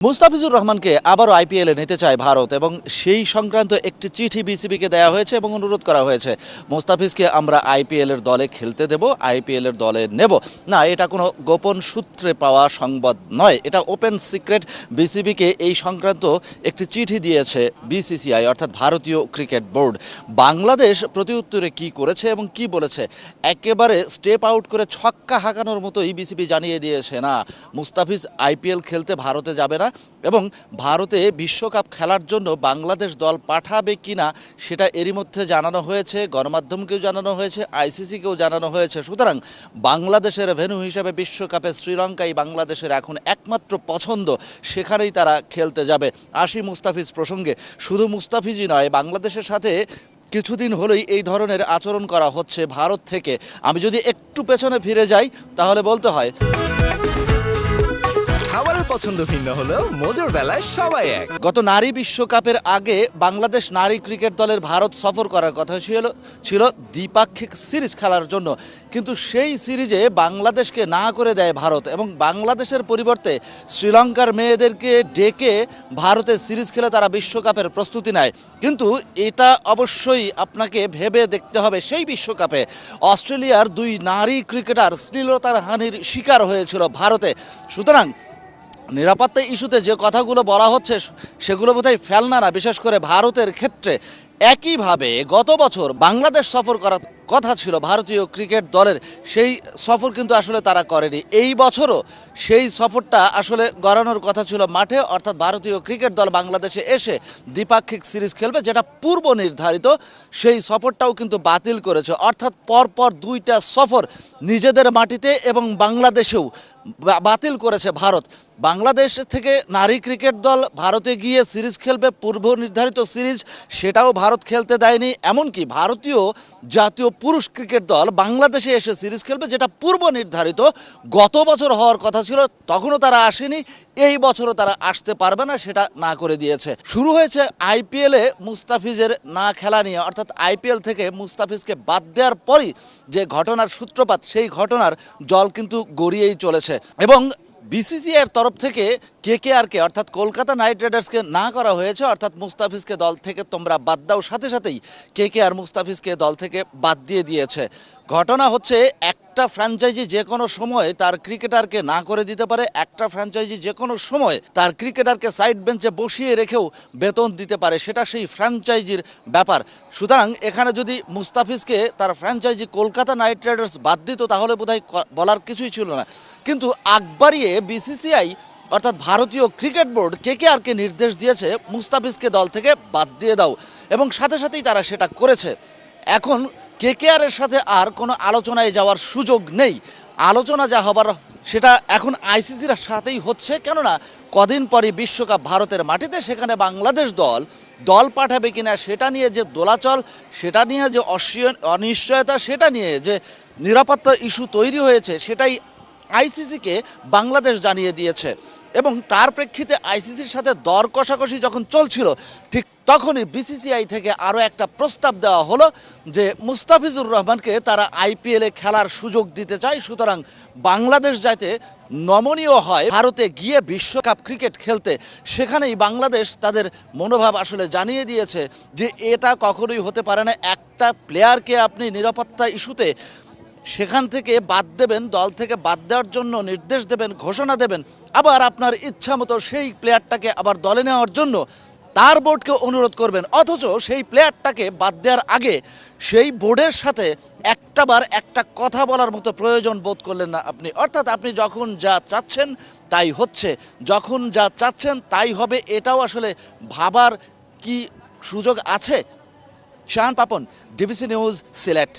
মুস্তাফিজুর রহমানকে আবারও আইপিএলে নিতে চায় ভারত এবং সেই সংক্রান্ত একটি চিঠি বিসিবিকে দেওয়া হয়েছে এবং অনুরোধ করা হয়েছে মুস্তাফিজকে আমরা আইপিএলের দলে খেলতে দেব, আইপিএলের দলে নেব না। এটা কোনো গোপন সূত্রে পাওয়া সংবাদ নয়, এটা ওপেন সিক্রেট। বিসিবিকে এই সংক্রান্ত একটি চিঠি দিয়েছে বিসিসিআই অর্থাৎ ভারতীয় ক্রিকেট বোর্ড। বাংলাদেশ প্রতিউত্তরে কি করেছে এবং কি বলেছে, একেবারে স্টেপ আউট করে ছক্কা হাঁকানোর মতোই বিসিবি জানিয়ে দিয়েছে না, মুস্তাফিজ আইপিএল খেলতে ভারতে যাবে না এবং ভারতে বিশ্বকাপ খেলার জন্য বাংলাদেশ দল পাঠাবে কিনা সেটা এরই মধ্যে জানানো হয়েছে, গণমাধ্যমকেও জানানো হয়েছে, আইসিসিকেও জানানো হয়েছে। সুতরাং বাংলাদেশের ভেন্যু হিসেবে বিশ্বকাপে শ্রীলঙ্কাই বাংলাদেশের এখন একমাত্র পছন্দ, সেখানেই তারা খেলতে যাবে। আসি মুস্তাফিজ প্রসঙ্গে। শুধু মুস্তাফিজই নয়, বাংলাদেশের সাথে কিছুদিন হলেই এই ধরনের আচরণ করা হচ্ছে ভারত থেকে। আমি যদি একটু পেছনে ফিরে যাই তাহলে বলতে হয় খাবারের পছন্দ ভিন্ন হলেও মজার বেলায় সবাই এক। গত নারী বিশ্বকাপের আগে বাংলাদেশ নারী ক্রিকেট দলের ভারত সফর করার কথা ছিল দ্বিপাক্ষিক সিরিজ খেলার জন্য, কিন্তু সেই সিরিজে বাংলাদেশকে না করে দেয় ভারত এবং বাংলাদেশের পরিবর্তে শ্রীলঙ্কার মেয়েদেরকে ডেকে ভারতে সিরিজ খেলে তারা বিশ্বকাপের প্রস্তুতি নেয়। কিন্তু এটা অবশ্যই আপনাকে ভেবে দেখতে হবে, সেই বিশ্বকাপে অস্ট্রেলিয়ার দুই নারী ক্রিকেটার শ্লীলতার হানির শিকার হয়েছিল ভারতে। সুতরাং নিরাপত্তা ইস্যুতে যে কথাগুলো বলা হচ্ছে সেগুলো বোধহয় ফেলনা না, বিশেষ করে ভারতের ক্ষেত্রে। একইভাবে গত বছর বাংলাদেশ সফর করার কথা ছিল ভারতীয় ক্রিকেট দলের, সেই সফর কিন্তু আসলে তারা করেনি। এই বছরও সেই সফরটা আসলে গড়ানোর কথা ছিল মাঠে, অর্থাৎ ভারতীয় ক্রিকেট দল বাংলাদেশে এসে দ্বিপাক্ষিক সিরিজ খেলবে, যেটা পূর্ব নির্ধারিত। সেই সফরটাও কিন্তু বাতিল করেছে, অর্থাৎ পরপর দুইটা সফর নিজেদের মাটিতে এবং বাংলাদেশেও বাতিল করেছে ভারত। বাংলাদেশ থেকে নারী ক্রিকেট দল ভারতে গিয়ে সিরিজ খেলবে, পূর্ব নির্ধারিত সিরিজ, সেটাও ভারত খেলতে দেয়নি। এমনকি ভারতীয় জাতীয় পুরুষ ক্রিকেট দল বাংলাদেশে এসে সিরিজ খেলবে, যেটা পূর্ব নির্ধারিত গত বছর হওয়ার কথা ছিল, তখনও তারা আসেনি। এই বছরও তারা আসতে পারবে না, সেটা না করে দিয়েছে। শুরু হয়েছে আইপিএলে মুস্তাফিজের না খেলা নিয়ে, অর্থাৎ আইপিএল থেকে মুস্তাফিজকে বাদ দেওয়ার পরই যে ঘটনার সূত্রপাত, সেই ঘটনার জল কিন্তু গড়িয়েই চলেছে। এবং বিসিসিআইয়ের তরফ থেকে কেকেআরকে অর্থাৎ কলকাতা নাইট রাইডার্সকে না করা হয়েছে, অর্থাৎ মুস্তাফিজকে দল থেকে তোমরা বাদ দাও, সাথে সাথেই কেকেআর মুস্তাফিজকে দল থেকে বাদ দিয়ে দিয়েছে। ঘটনা হচ্ছে, একটা ফ্র্যাঞ্চাইজি যে কোনো সময় তার ক্রিকেটারকে না করে দিতে পারে, একটা ফ্র্যাঞ্চাইজি যে কোনো সময় তার ক্রিকেটারকে সাইড বেঞ্চে বসিয়ে রেখেও বেতন দিতে পারে, সেটা সেই ফ্র্যাঞ্চাইজির ব্যাপার। সুতরাং এখানে যদি মুস্তাফিজকে তার ফ্র্যাঞ্চাইজি কলকাতা নাইট রাইডার্স বাদ দিত তাহলে বোধহয় বলার কিছুই ছিল না। কিন্তু আগ বাড়িয়ে বিসিসিআই অর্থাৎ ভারতীয় ক্রিকেট বোর্ড কেকেআরকে নির্দেশ দিয়েছে মুস্তাফিজকে দল থেকে বাদ দিয়ে দাও, এবং সাথে সাথেই তারা সেটা করেছে। এখন কেকেআরের সাথে আর কোনো আলোচনায় যাওয়ার সুযোগ নেই। আলোচনা যা হবার সেটা এখন আইসিসির সাথেই হচ্ছে, কেননা কদিন পরই বিশ্বকাপ ভারতের মাটিতে, সেখানে বাংলাদেশ দল পাঠাবে কিনা সেটা নিয়ে যে দোলাচল, সেটা নিয়ে যে অনিশ্চয়তা, সেটা নিয়ে যে নিরাপত্তা ইস্যু তৈরি হয়েছে, সেটাই আইসিসিকে বাংলাদেশ জানিয়ে দিয়েছে। এবং তার প্রেক্ষিতে আইসিসির সাথে দর কষাকষি যখন চলছিল, ঠিক তখনই বিসিসিআই থেকে আরও একটা প্রস্তাব দেওয়া হলো যে মুস্তাফিজুর রহমানকে তারা আইপিএলে খেলার সুযোগ দিতে চায়। সুতরাং বাংলাদেশ যাতে নমনীয় হয় ভারতে গিয়ে বিশ্বকাপ ক্রিকেট খেলতে, সেখানেই বাংলাদেশ তাদের মনোভাব আসলে জানিয়ে দিয়েছে যে এটা কখনোই হতে পারে না। একটা প্লেয়ারকে আপনি নিরাপত্তা ইস্যুতে সেখান থেকে বাদ দেবেন, দল থেকে বাদ দেওয়ার জন্য নির্দেশ দেবেন, ঘোষণা দেবেন, আবার আপনার ইচ্ছা মতো সেই প্লেয়ারটাকে আবার দলে নেওয়ার জন্য তার বোর্ডকে অনুরোধ করবেন, অথচ সেই প্লেয়ারটাকে বাদ দেওয়ার আগে সেই বোর্ডের সাথে একটা কথা বলার মতো প্রয়োজন বোধ করলেন না আপনি। অর্থাৎ আপনি যখন যা চাচ্ছেন তাই হচ্ছে, যখন যা চাচ্ছেন তাই হবে, এটাও আসলে ভাবার কি সুযোগ আছে? Shahan Papon, DBC news, Sylhet.